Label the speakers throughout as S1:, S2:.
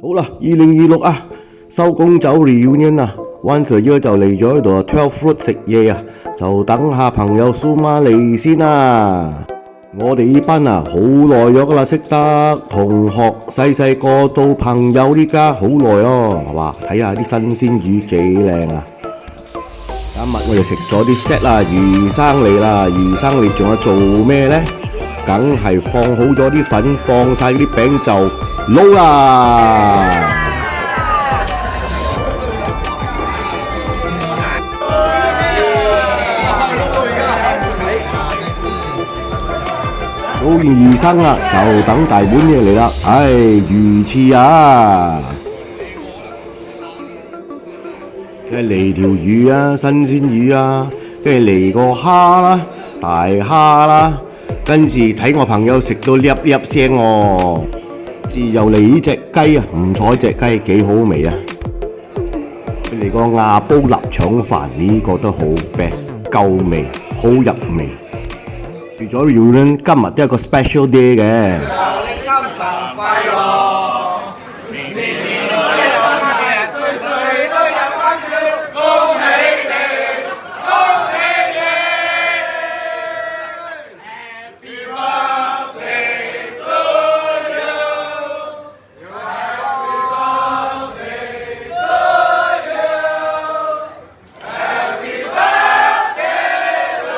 S1: 好啦，2026啊，收工走 reunion 啊，Once a year就嚟咗呢度 12 Fruit 食嘢啊，就等下朋友蘇媽嚟先啦。我哋呢班啊好耐咗噶啦，識得同學細個到朋友呢家好耐咯，哇！睇下啲新鮮魚幾靚啊！今日我哋食咗啲 set 啦，魚生嚟啦，魚生你仲有做咩呢？梗係放好咗啲粉，放晒啲餅就撈啦！撈完魚生啦，就等大碗嘢嚟啦，魚翅啊！跟住嚟條魚啊，新鮮魚啊，跟住嚟個蝦啦，大蝦啦，跟住睇我朋友食到粒粒聲喎。又嚟呢隻雞啊，唔錯，隻雞幾好味啊！嚟個亞煲臘腸飯呢個都好 best， 夠味，好入味。除咗要呢，今日都係個 special day 嘅。30快樂，年年都有今日，歲歲都有歡笑，恭喜你，恭喜你 ！Happy birthday to you， Happy birthday to you，Happy birthday to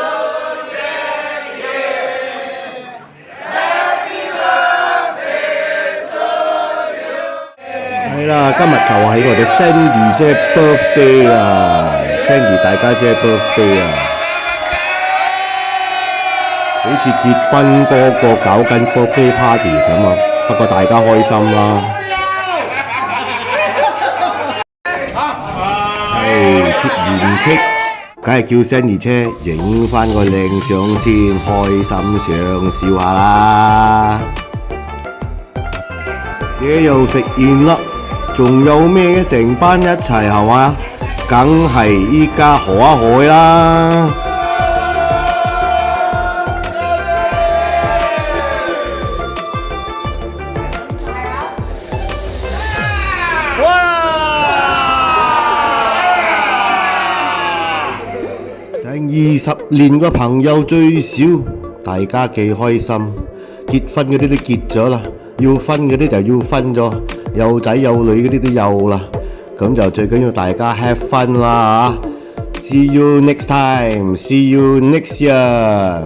S1: you。Happy birthday to you。係啦，今日就係我哋 Sandy 姐 birthday 啊 ，Sandy 大家姐 birthday 啊，好似結婚嗰個搞緊 birthday party 咁啊，不過大家開心啦。切完 cake，梗係叫 Sandy 姐影翻個靚相先，開心上笑下啦。嘢又食完啦，仲有咩成班一齊係嘛？梗係依家賀一賀啦！成20年個朋友最少，大家幾開心。結婚嗰啲都結咗啦，要分嗰啲就要分咗，有仔有女嗰啲都有啦。咁就最緊要大家 have fun 啦嚇！See you next time，see you next year。